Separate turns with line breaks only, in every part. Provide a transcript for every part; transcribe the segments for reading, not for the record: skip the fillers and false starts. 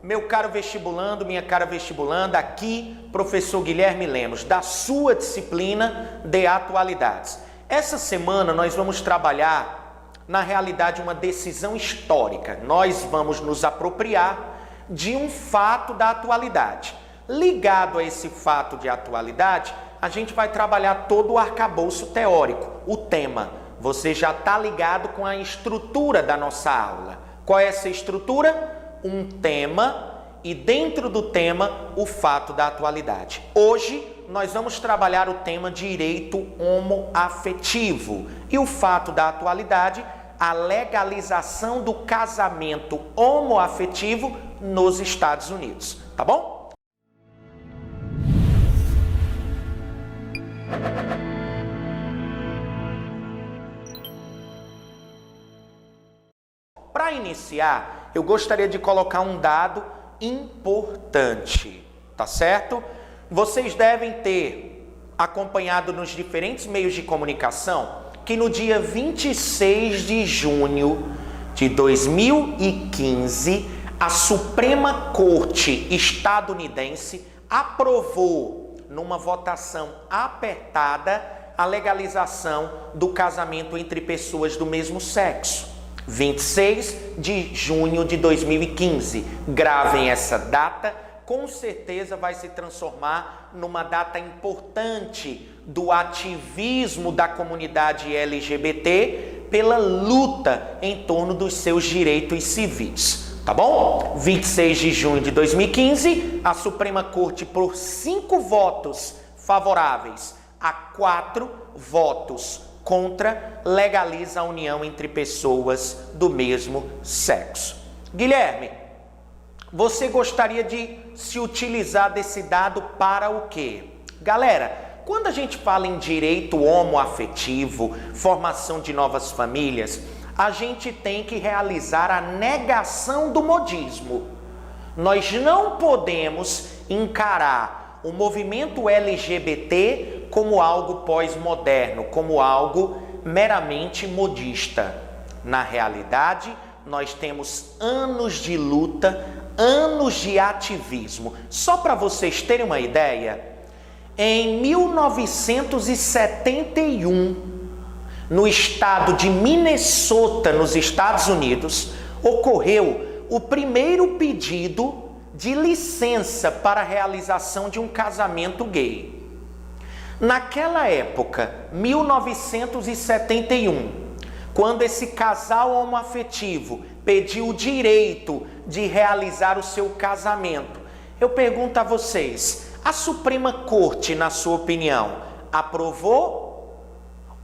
Meu caro vestibulando, minha cara vestibulanda, aqui professor Guilherme Lemos, da sua disciplina de atualidades. Essa semana nós vamos trabalhar, na realidade, uma decisão histórica. Nós vamos nos apropriar de um fato da atualidade. Ligado a esse fato de atualidade, a gente vai trabalhar todo o arcabouço teórico, o tema. Você já está ligado com a estrutura da nossa aula. Qual é essa estrutura? Um tema e dentro do tema o fato da atualidade. Hoje nós vamos trabalhar o tema direito homoafetivo e o fato da atualidade, a legalização do casamento homoafetivo nos Estados Unidos, tá bom? Para iniciar, eu gostaria de colocar um dado importante, tá certo? Vocês devem ter acompanhado nos diferentes meios de comunicação que no dia 26 de junho de 2015, a Suprema Corte estadunidense aprovou, numa votação apertada, a legalização do casamento entre pessoas do mesmo sexo. 26 de junho de 2015. Gravem essa data, com certeza vai se transformar numa data importante do ativismo da comunidade LGBT pela luta em torno dos seus direitos civis. Tá bom? 26 de junho de 2015, a Suprema Corte, por 5 votos favoráveis a 4 votos contra, legaliza a união entre pessoas do mesmo sexo. Guilherme, você gostaria de se utilizar desse dado para o quê? Galera, quando a gente fala em direito homoafetivo, formação de novas famílias, a gente tem que realizar a negação do modismo. Nós não podemos encarar o movimento LGBT como algo pós-moderno, como algo meramente modista. Na realidade, nós temos anos de luta, anos de ativismo. Só para vocês terem uma ideia, em 1971, no estado de Minnesota, nos Estados Unidos, ocorreu o primeiro pedido de licença para a realização de um casamento gay. Naquela época, 1971, quando esse casal homoafetivo pediu o direito de realizar o seu casamento, eu pergunto a vocês, a Suprema Corte, na sua opinião, aprovou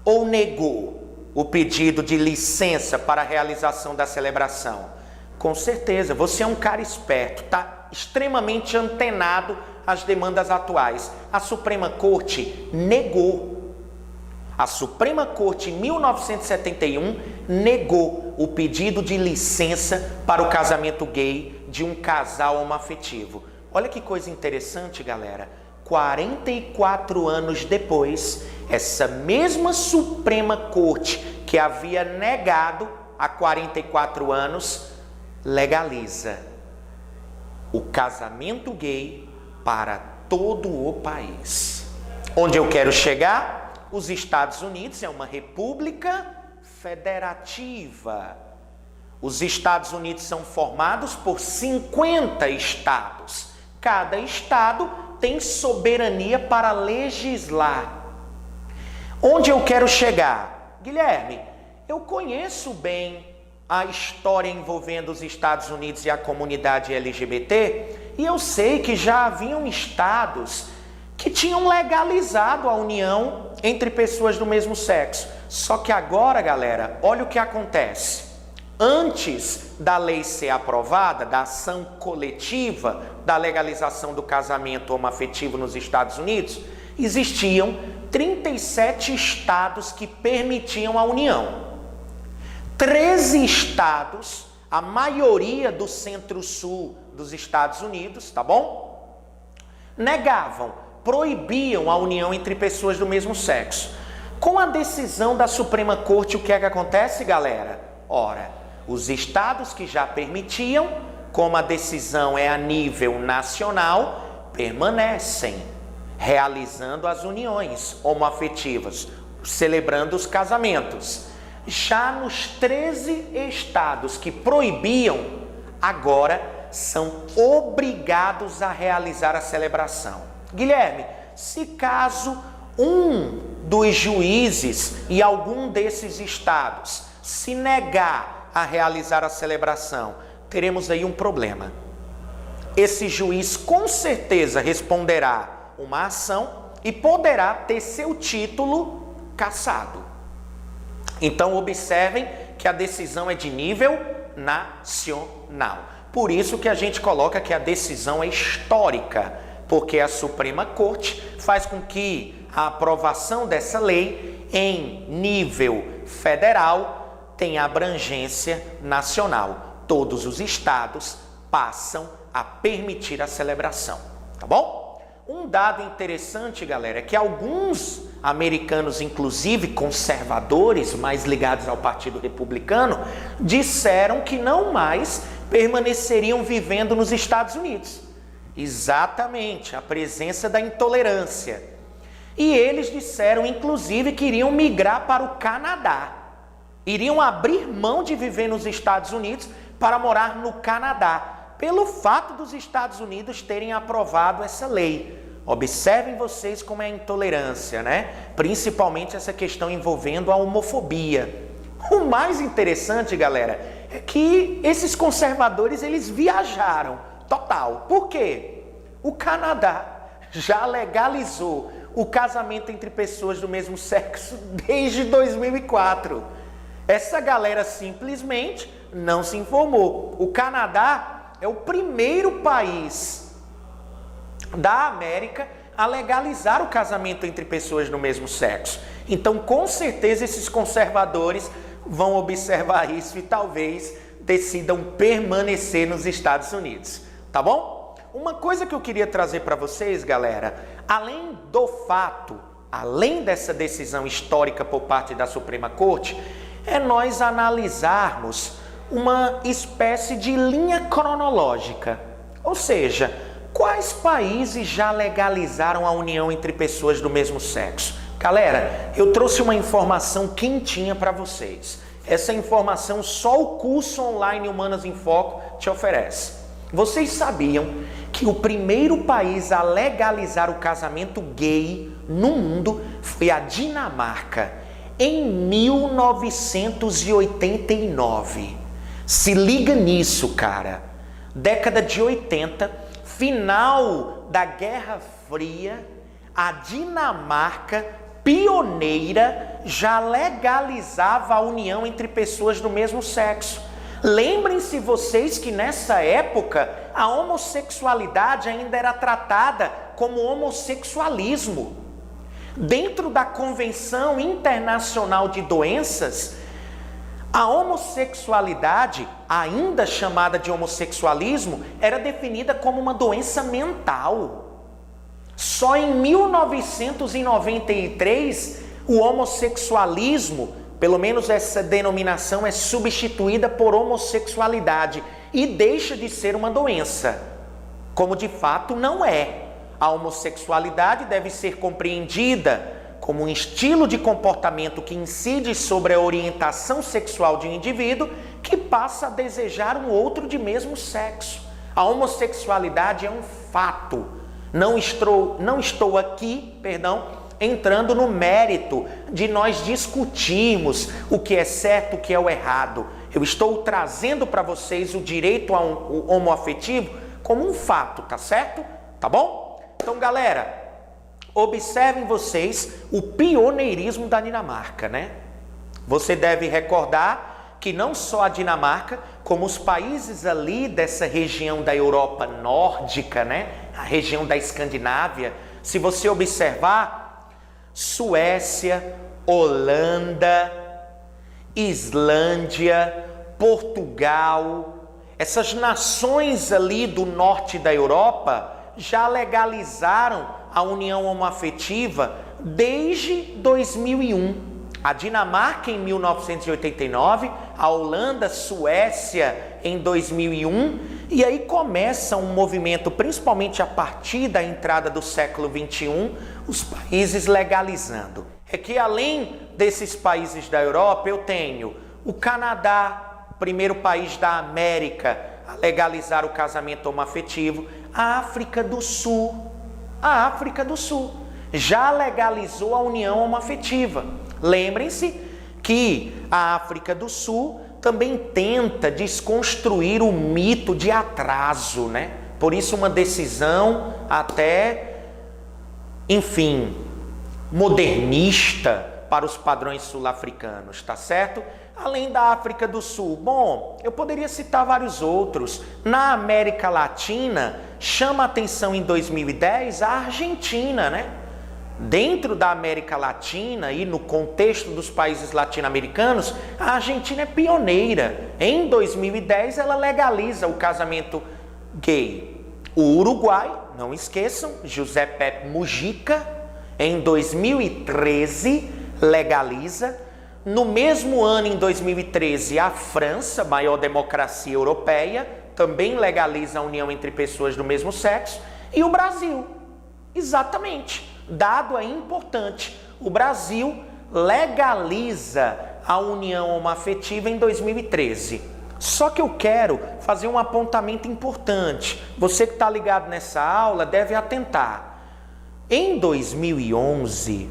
ou negou o pedido de licença para a realização da celebração? Com certeza, você é um cara esperto, tá extremamente antenado às demandas atuais. A Suprema Corte negou. A Suprema Corte, em 1971, negou o pedido de licença para o casamento gay de um casal homoafetivo. Olha que coisa interessante, galera. 44 anos depois, essa mesma Suprema Corte que havia negado há 44 anos, legaliza o casamento gay para todo o país. Onde eu quero chegar? Os Estados Unidos é uma república federativa. Os Estados Unidos são formados por 50 estados. Cada estado tem soberania para legislar. Onde eu quero chegar? Guilherme, eu conheço bem a história envolvendo os Estados Unidos e a comunidade LGBT, e eu sei que já haviam estados que tinham legalizado a união entre pessoas do mesmo sexo. Só que agora, galera, olha o que acontece. Antes da lei ser aprovada, da ação coletiva da legalização do casamento homoafetivo nos Estados Unidos, existiam 37 estados que permitiam a união. 13 estados, a maioria do centro-sul dos Estados Unidos, tá bom? Negavam, proibiam a união entre pessoas do mesmo sexo. Com a decisão da Suprema Corte, o que é que acontece, galera? Ora, os estados que já permitiam, como a decisão é a nível nacional, permanecem realizando as uniões homoafetivas, celebrando os casamentos. Já nos 13 estados que proibiam, agora são obrigados a realizar a celebração. Guilherme, se caso um dos juízes e algum desses estados se negar a realizar a celebração, teremos aí um problema. Esse juiz com certeza responderá uma ação e poderá ter seu título cassado. Então observem que a decisão é de nível nacional. Por isso que a gente coloca que a decisão é histórica, porque a Suprema Corte faz com que a aprovação dessa lei em nível federal tenha abrangência nacional. Todos os estados passam a permitir a celebração, tá bom? Um dado interessante, galera, é que alguns americanos, inclusive conservadores, mais ligados ao Partido Republicano, disseram que não mais permaneceriam vivendo nos Estados Unidos. Exatamente, a presença da intolerância. E eles disseram, inclusive, que iriam migrar para o Canadá. Iriam abrir mão de viver nos Estados Unidos para morar no Canadá, pelo fato dos Estados Unidos terem aprovado essa lei. Observem vocês como é a intolerância, né? Principalmente essa questão envolvendo a homofobia. O mais interessante, galera, é que esses conservadores, eles viajaram total. Por quê? O Canadá já legalizou o casamento entre pessoas do mesmo sexo desde 2004. Essa galera simplesmente não se informou. O Canadá é o primeiro país da América a legalizar o casamento entre pessoas do mesmo sexo. Então, com certeza, esses conservadores vão observar isso e talvez decidam permanecer nos Estados Unidos, tá bom? Uma coisa que eu queria trazer para vocês, galera, além do fato, além dessa decisão histórica por parte da Suprema Corte, é nós analisarmos uma espécie de linha cronológica, ou seja, quais países já legalizaram a união entre pessoas do mesmo sexo? Galera, eu trouxe uma informação quentinha para vocês. Essa informação só o curso online Humanas em Foco te oferece. Vocês sabiam que o primeiro país a legalizar o casamento gay no mundo foi a Dinamarca, em 1989. Se liga nisso, cara. Década de 80, final da Guerra Fria, a Dinamarca, pioneira, já legalizava a união entre pessoas do mesmo sexo. Lembrem-se vocês que nessa época a homossexualidade ainda era tratada como homossexualismo. Dentro da Convenção Internacional de Doenças, a homossexualidade, ainda chamada de homossexualismo, era definida como uma doença mental. Só em 1993, o homossexualismo, pelo menos essa denominação, é substituída por homossexualidade e deixa de ser uma doença, como de fato não é. A homossexualidade deve ser compreendida como um estilo de comportamento que incide sobre a orientação sexual de um indivíduo que passa a desejar um outro de mesmo sexo. A homossexualidade é um fato. Não estou aqui, entrando no mérito de nós discutirmos o que é certo, o que é o errado. Eu estou trazendo para vocês o direito ao homoafetivo como um fato, tá certo? Tá bom? Então, galera, observem vocês o pioneirismo da Dinamarca, né? Você deve recordar que não só a Dinamarca, como os países ali dessa região da Europa nórdica, né? A região da Escandinávia, se você observar, Suécia, Holanda Islândia, Portugal, essas nações ali do norte da Europa já legalizaram a união homoafetiva desde 2001. A Dinamarca em 1989, a Holanda, Suécia em 2001, e aí começa um movimento, principalmente a partir da entrada do século XXI, os países legalizando. É que além desses países da Europa, eu tenho o Canadá, primeiro país da América a legalizar o casamento homoafetivo, a África do Sul. A África do Sul já legalizou a união homoafetiva. Lembrem-se que a África do Sul também tenta desconstruir o mito de atraso, né? Por isso uma decisão até, enfim, modernista para os padrões sul-africanos, tá certo? Além da África do Sul, bom, eu poderia citar vários outros. Na América Latina, chama a atenção em 2010 a Argentina, né? Dentro da América Latina e no contexto dos países latino-americanos, a Argentina é pioneira. Em 2010, ela legaliza o casamento gay. O Uruguai, não esqueçam, José Pepe Mujica, em 2013, legaliza. No mesmo ano, em 2013, a França, maior democracia europeia, também legaliza a união entre pessoas do mesmo sexo. E o Brasil, exatamente. Dado aí importante, o Brasil legaliza a união homoafetiva em 2013. Só que eu quero fazer um apontamento importante. Você que está ligado nessa aula deve atentar. Em 2011,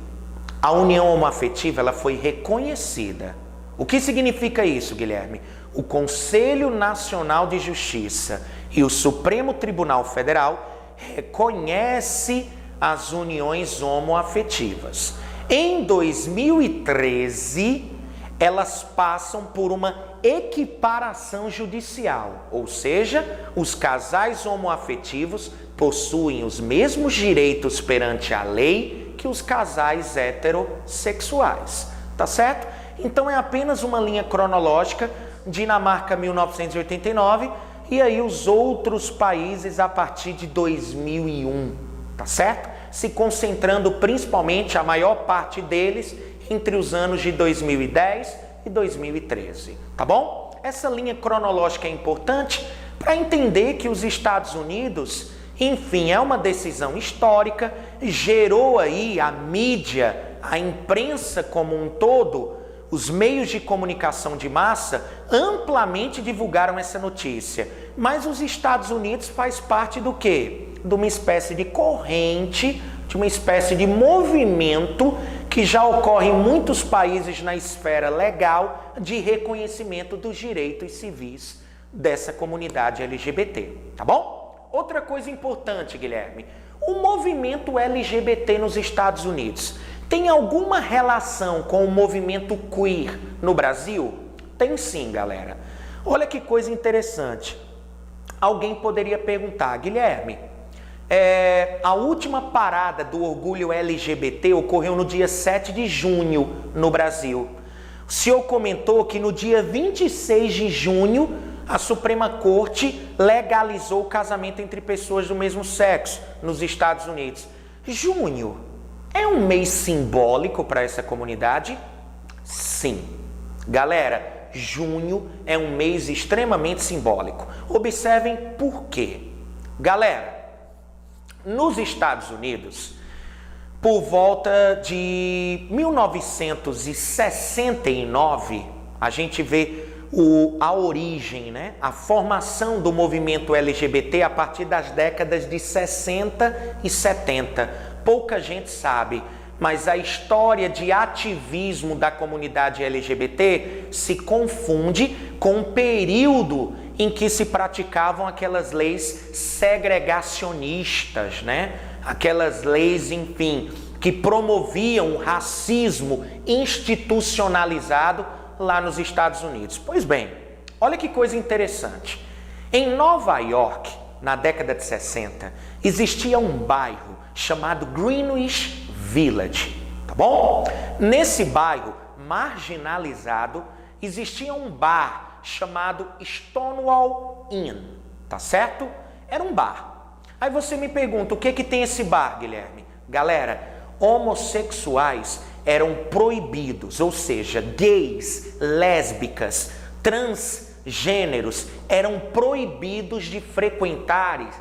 a união homoafetiva ela foi reconhecida. O que significa isso, Guilherme? O Conselho Nacional de Justiça e o Supremo Tribunal Federal reconhece as uniões homoafetivas. Em 2013, elas passam por uma equiparação judicial, ou seja, os casais homoafetivos possuem os mesmos direitos perante a lei que os casais heterossexuais, tá certo? Então é apenas uma linha cronológica, Dinamarca 1989 e aí os outros países a partir de 2001. Tá certo? Se concentrando principalmente a maior parte deles entre os anos de 2010 e 2013, tá bom? Essa linha cronológica é importante para entender que os Estados Unidos, enfim, é uma decisão histórica, gerou aí a mídia, a imprensa como um todo, os meios de comunicação de massa amplamente divulgaram essa notícia. Mas os Estados Unidos faz parte do quê? De uma espécie de corrente, de uma espécie de movimento que já ocorre em muitos países na esfera legal de reconhecimento dos direitos civis dessa comunidade LGBT, tá bom? Outra coisa importante, Guilherme, o movimento LGBT nos Estados Unidos tem alguma relação com o movimento queer no Brasil? Tem sim, galera. Olha que coisa interessante. Alguém poderia perguntar, Guilherme, a última parada do orgulho LGBT ocorreu no dia 7 de junho no Brasil. O senhor comentou que no dia 26 de junho a Suprema Corte legalizou o casamento entre pessoas do mesmo sexo nos Estados Unidos. Junho é um mês simbólico para essa comunidade? Sim. Galera, junho é um mês extremamente simbólico. Observem por quê. Galera, nos Estados Unidos, por volta de 1969, a gente vê a origem, né? A formação do movimento LGBT a partir das décadas de 60 e 70. Pouca gente sabe, mas a história de ativismo da comunidade LGBT se confunde com o período em que se praticavam aquelas leis segregacionistas, né? Aquelas leis, enfim, que promoviam o racismo institucionalizado lá nos Estados Unidos. Pois bem, olha que coisa interessante. Em Nova York, na década de 60, existia um bairro chamado Greenwich Village, tá bom? Nesse bairro marginalizado existia um bar chamado Stonewall Inn, tá certo? Era um bar. Aí você me pergunta, o que que tem esse bar, Guilherme? Galera, homossexuais eram proibidos, ou seja, gays, lésbicas, transgêneros eram proibidos de frequentar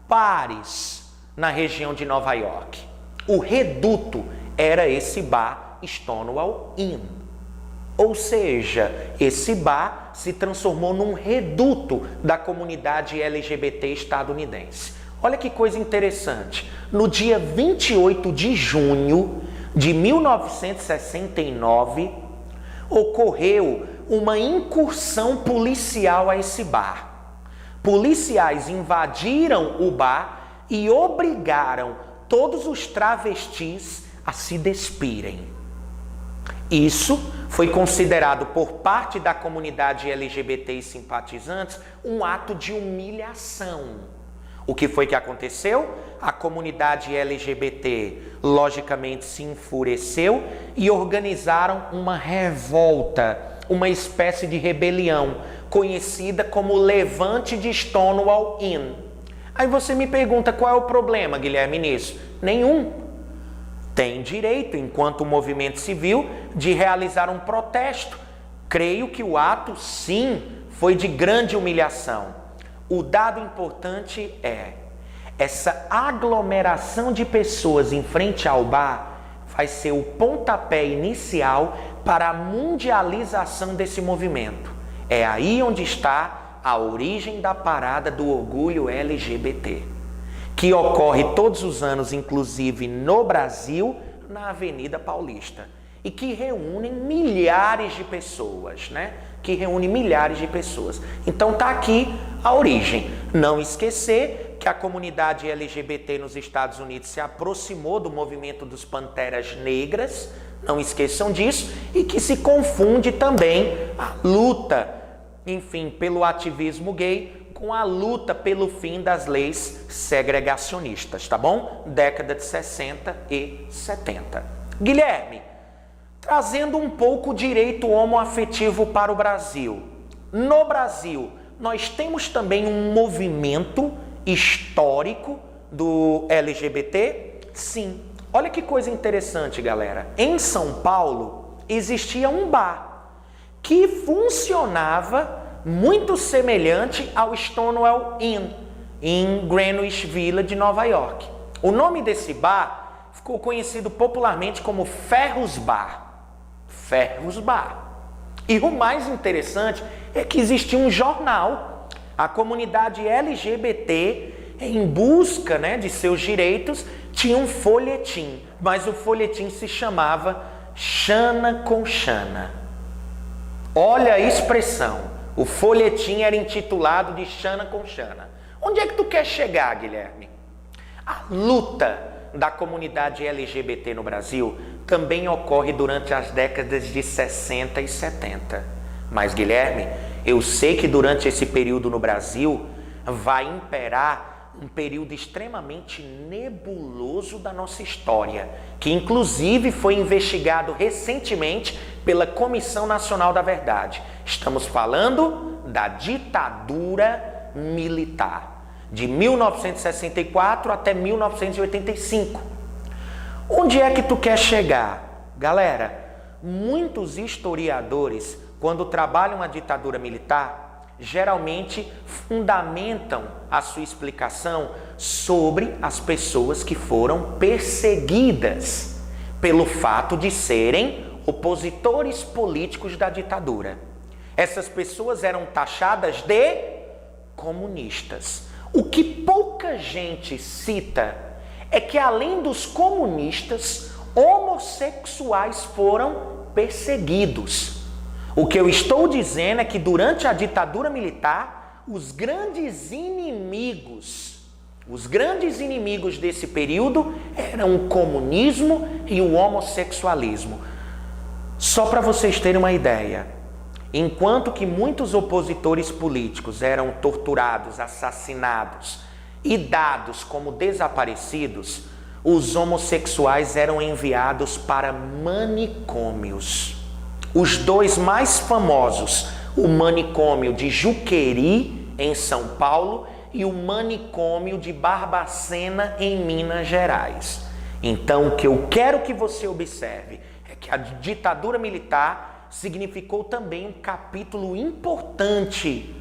bares na região de Nova York. O reduto era esse bar Stonewall Inn. Ou seja, esse bar se transformou num reduto da comunidade LGBT estadunidense. Olha que coisa interessante. No dia 28 de junho de 1969, ocorreu uma incursão policial a esse bar. Policiais invadiram o bar e obrigaram todos os travestis a se despirem. Isso foi considerado por parte da comunidade LGBT e simpatizantes um ato de humilhação. O que foi que aconteceu? A comunidade LGBT, logicamente, se enfureceu e organizaram uma revolta, uma espécie de rebelião, conhecida como Levante de Stonewall Inn. Aí você me pergunta, qual é o problema, Guilherme, nisso? Nenhum. Tem direito, enquanto movimento civil, de realizar um protesto. Creio que o ato, sim, foi de grande humilhação. O dado importante é, essa aglomeração de pessoas em frente ao bar vai ser o pontapé inicial para a mundialização desse movimento. É aí onde está a origem da parada do orgulho LGBT, que ocorre todos os anos, inclusive no Brasil, na Avenida Paulista, e que reúne milhares de pessoas, né? Então tá aqui a origem. Não esquecer que a comunidade LGBT nos Estados Unidos se aproximou do movimento dos Panteras Negras, não esqueçam disso, e que se confunde também a luta, enfim, pelo ativismo gay com a luta pelo fim das leis segregacionistas, tá bom? Década de 60 e 70. Guilherme, trazendo um pouco o direito homoafetivo para o Brasil. No Brasil, nós temos também um movimento histórico do LGBT? Sim. Olha que coisa interessante, galera. Em São Paulo, existia um bar que funcionava muito semelhante ao Stonewall Inn, em Greenwich Village, Nova York. O nome desse bar ficou conhecido popularmente como Ferros Bar. Ferros Bar. E o mais interessante é que existia um jornal. A comunidade LGBT, em busca, né, de seus direitos, tinha um folhetim, mas o folhetim se chamava Xana com Xana. Olha a expressão. O folhetim era intitulado de Xana com Xana. Onde é que tu quer chegar, Guilherme? A luta da comunidade LGBT no Brasil também ocorre durante as décadas de 60 e 70. Mas, Guilherme, eu sei que durante esse período no Brasil vai imperar um período extremamente nebuloso da nossa história, que inclusive foi investigado recentemente pela Comissão Nacional da Verdade. Estamos falando da ditadura militar, de 1964 até 1985. Onde é que tu quer chegar? Galera, muitos historiadores, quando trabalham a ditadura militar, geralmente fundamentam a sua explicação sobre as pessoas que foram perseguidas pelo fato de serem opositores políticos da ditadura. Essas pessoas eram taxadas de comunistas. O que pouca gente cita é que, além dos comunistas, homossexuais foram perseguidos. O que eu estou dizendo é que durante a ditadura militar, os grandes inimigos desse período eram o comunismo e o homossexualismo. Só para vocês terem uma ideia, enquanto que muitos opositores políticos eram torturados, assassinados e dados como desaparecidos, os homossexuais eram enviados para manicômios. Os dois mais famosos, o manicômio de Juqueri, em São Paulo, e o manicômio de Barbacena, em Minas Gerais. Então, o que eu quero que você observe é que a ditadura militar significou também um capítulo importante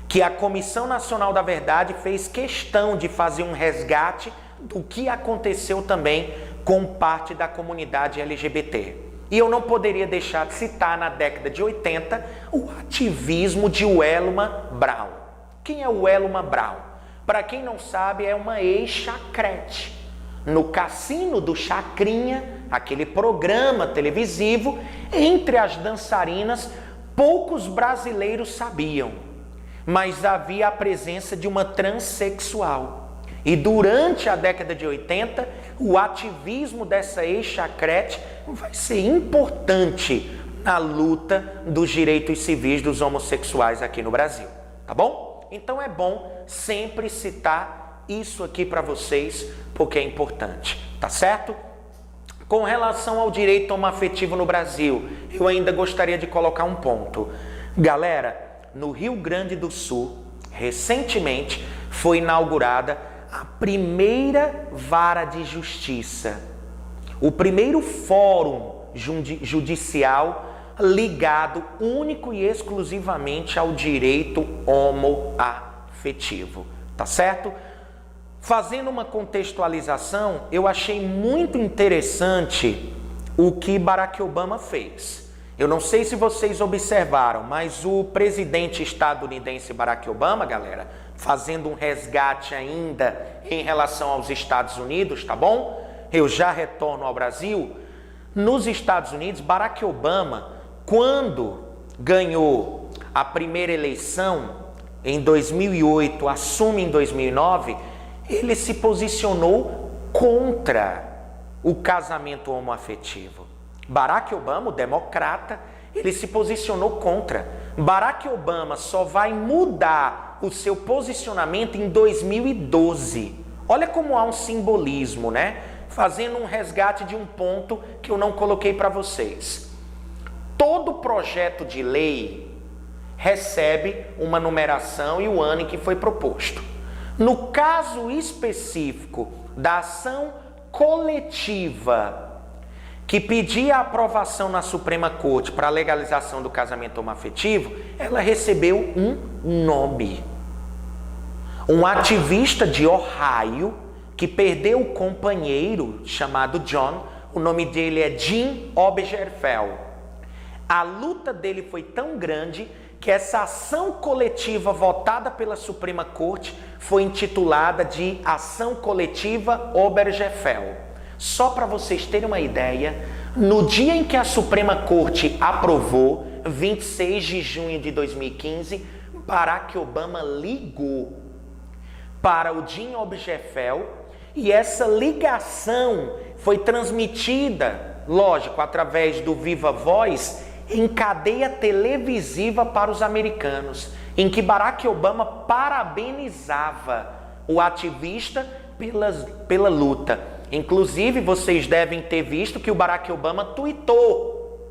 que a Comissão Nacional da Verdade fez questão de fazer um resgate do que aconteceu também com parte da comunidade LGBT. E eu não poderia deixar de citar, na década de 80, o ativismo de Welma Brown. Quem é o Welma Brown? Para quem não sabe, é uma ex-chacrete. No Cassino do Chacrinha, aquele programa televisivo, entre as dançarinas, poucos brasileiros sabiam, mas havia a presença de uma transexual. E durante a década de 80, o ativismo dessa ex-chacrete vai ser importante na luta dos direitos civis dos homossexuais aqui no Brasil, tá bom? Então é bom sempre citar isso aqui para vocês, porque é importante, tá certo? Com relação ao direito homoafetivo no Brasil, eu ainda gostaria de colocar um ponto. Galera, no Rio Grande do Sul, recentemente, foi inaugurada a primeira vara de justiça, o primeiro fórum judicial ligado único e exclusivamente ao direito homoafetivo, tá certo? Fazendo uma contextualização, eu achei muito interessante o que Barack Obama fez. Eu não sei se vocês observaram, mas o presidente estadunidense Barack Obama, galera, fazendo um resgate ainda em relação aos Estados Unidos, tá bom? Eu já retorno ao Brasil. Nos Estados Unidos, Barack Obama, quando ganhou a primeira eleição em 2008, assume em 2009, ele se posicionou contra o casamento homoafetivo. Barack Obama, o democrata, ele se posicionou contra. Barack Obama só vai mudar o seu posicionamento em 2012. Olha como há um simbolismo, né? Fazendo um resgate de um ponto que eu não coloquei para vocês. Todo projeto de lei recebe uma numeração e o ano em que foi proposto. No caso específico da ação coletiva que pedia a aprovação na Suprema Corte para a legalização do casamento homoafetivo, ela recebeu um nome. Um ativista de Ohio que perdeu o companheiro chamado John, o nome dele é Jim Obergefell. A luta dele foi tão grande que essa ação coletiva votada pela Suprema Corte foi intitulada de Ação Coletiva Obergefell. Só para vocês terem uma ideia, no dia em que a Suprema Corte aprovou, 26 de junho de 2015, Barack Obama ligou para o Jim Obergefell e essa ligação foi transmitida, lógico, através do Viva Voz, em cadeia televisiva para os americanos, em que Barack Obama parabenizava o ativista pela luta. Inclusive, vocês devem ter visto que o Barack Obama tweetou,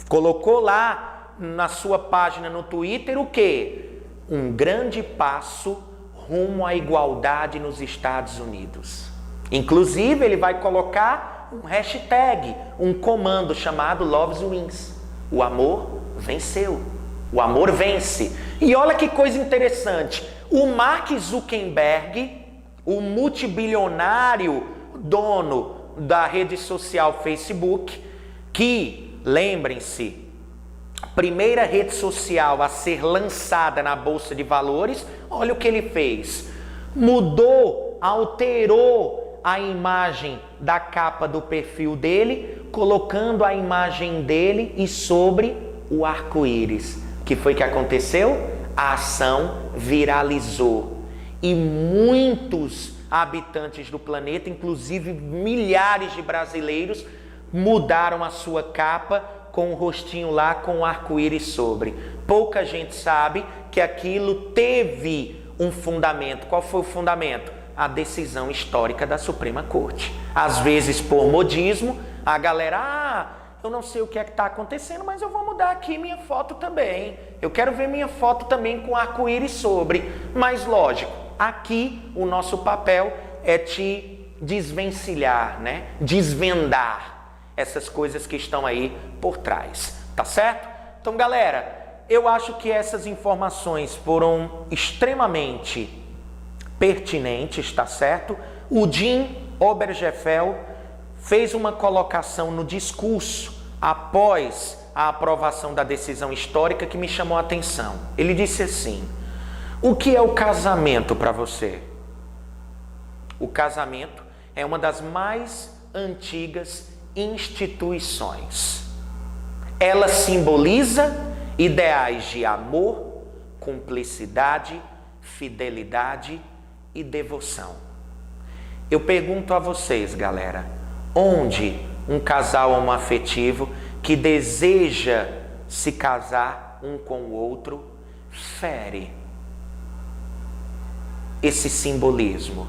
colocou lá na sua página no Twitter o quê? Um grande passo rumo à igualdade nos Estados Unidos. Inclusive, ele vai colocar um hashtag, um comando chamado Love Wins. O amor venceu. O amor vence. E olha que coisa interessante. O Mark Zuckerberg, o multibilionário dono da rede social Facebook, que, lembrem-se, primeira rede social a ser lançada na Bolsa de Valores, olha o que ele fez. Mudou, alterou a imagem da capa do perfil dele, colocando a imagem dele e sobre o arco-íris. O que foi que aconteceu? A ação viralizou. E muitos habitantes do planeta, inclusive milhares de brasileiros, mudaram a sua capa com o rostinho lá com o arco-íris sobre. Pouca gente sabe que aquilo teve um fundamento. Qual foi o fundamento? A decisão histórica da Suprema Corte. Às vezes, por modismo, a galera, eu não sei o que é que está acontecendo, mas eu vou mudar aqui minha foto também. Eu quero ver minha foto também com arco-íris sobre. Mas lógico, aqui o nosso papel é te desvencilhar, né? Desvendar essas coisas que estão aí por trás, tá certo? Então, galera, eu acho que essas informações foram extremamente pertinentes, tá certo? O Jim Obergefell fez uma colocação no discurso após a aprovação da decisão histórica que me chamou a atenção. Ele disse assim: o que é o casamento para você? O casamento é uma das mais antigas instituições. Ela simboliza ideais de amor, cumplicidade, fidelidade e devoção. Eu pergunto a vocês, galera, onde um casal homoafetivo que deseja se casar um com o outro fere esse simbolismo?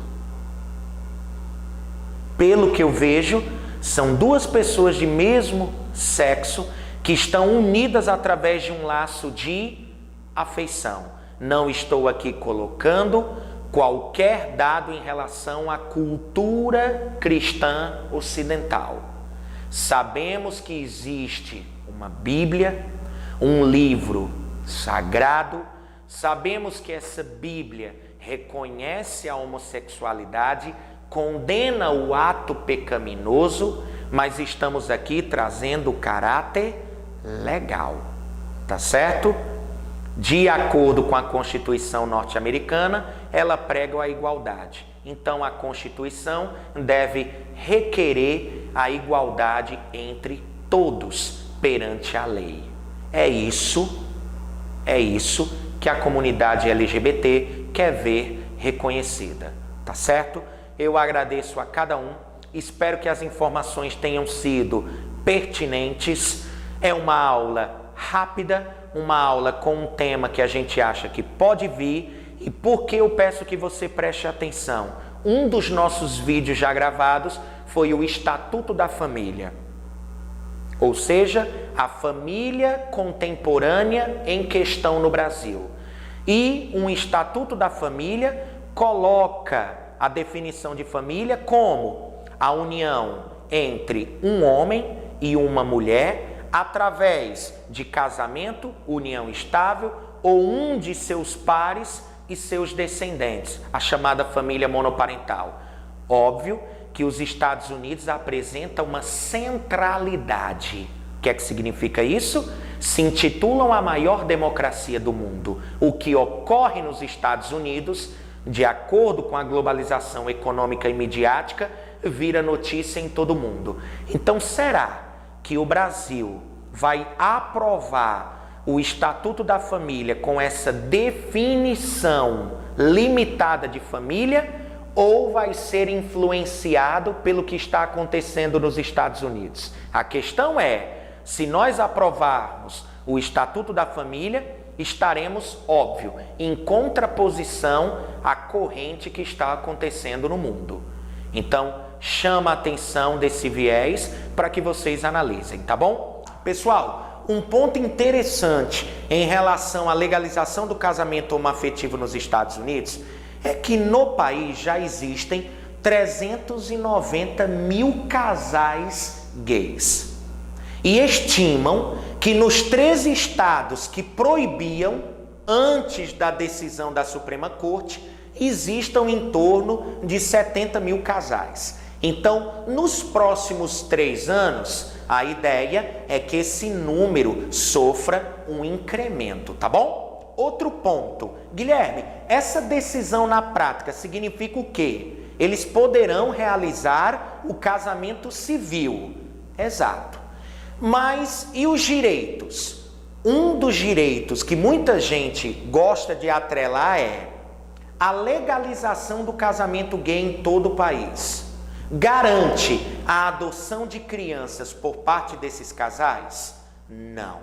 Pelo que eu vejo, são duas pessoas de mesmo sexo que estão unidas através de um laço de afeição. Não estou aqui colocando qualquer dado em relação à cultura cristã ocidental. Sabemos que existe uma Bíblia, um livro sagrado. Sabemos que essa Bíblia reconhece a homossexualidade, condena o ato pecaminoso, mas estamos aqui trazendo o caráter legal, tá certo? De acordo com a Constituição norte-americana, ela prega a igualdade. Então, a Constituição deve requerer a igualdade entre todos perante a lei. É isso que a comunidade LGBT quer ver reconhecida, tá certo? Eu agradeço a cada um, espero que as informações tenham sido pertinentes. É uma aula rápida, uma aula com um tema que a gente acha que pode vir. E por que eu peço que você preste atenção? Um dos nossos vídeos já gravados foi o Estatuto da Família, ou seja, a família contemporânea em questão no Brasil. E um Estatuto da Família coloca a definição de família como a união entre um homem e uma mulher através de casamento, união estável, ou um de seus pares e seus descendentes, a chamada família monoparental. Óbvio que os Estados Unidos apresentam uma centralidade. O que é que significa isso? Se intitulam a maior democracia do mundo. O que ocorre nos Estados Unidos, de acordo com a globalização econômica e midiática, vira notícia em todo o mundo. Então, será que o Brasil vai aprovar o Estatuto da Família com essa definição limitada de família, ou vai ser influenciado pelo que está acontecendo nos Estados Unidos? A questão é, se nós aprovarmos o Estatuto da Família, estaremos, óbvio, em contraposição à corrente que está acontecendo no mundo. Então, chama a atenção desse viés para que vocês analisem, tá bom? Pessoal, um ponto interessante em relação à legalização do casamento homoafetivo nos Estados Unidos é que no país já existem 390 mil casais gays. E estimam que nos 13 estados que proibiam, antes da decisão da Suprema Corte, existam em torno de 70 mil casais. Então, nos próximos 3 anos, a ideia é que esse número sofra um incremento, tá bom? Outro ponto. Guilherme, essa decisão na prática significa o quê? Eles poderão realizar o casamento civil. Exato. Mas e os direitos? Um dos direitos que muita gente gosta de atrelar é a legalização do casamento gay em todo o país. Garante a adoção de crianças por parte desses casais? Não.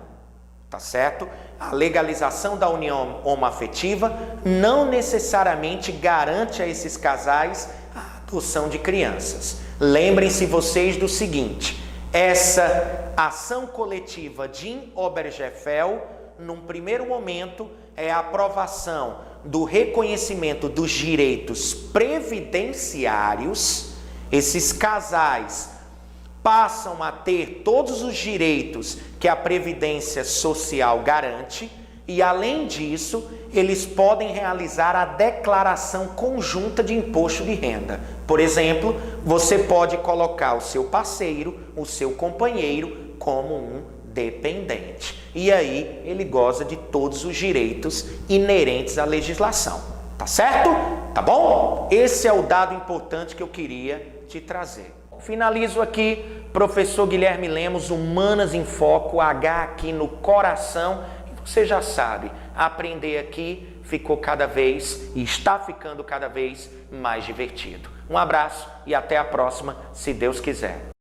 Tá certo? A legalização da união homoafetiva não necessariamente garante a esses casais a adoção de crianças. Lembrem-se vocês do seguinte: essa ação coletiva de Obergefell, num primeiro momento, é a aprovação do reconhecimento dos direitos previdenciários. Esses casais passam a ter todos os direitos que a Previdência Social garante e, além disso, eles podem realizar a declaração conjunta de imposto de renda. Por exemplo, você pode colocar o seu parceiro, o seu companheiro, como um dependente. E aí ele goza de todos os direitos inerentes à legislação. Tá certo? Tá bom? Esse é o dado importante que eu queria te trazer. Finalizo aqui, professor Guilherme Lemos, Humanas em Foco, H aqui no coração. E você já sabe, aprender aqui ficou cada vez e está ficando cada vez mais divertido. Um abraço e até a próxima, se Deus quiser.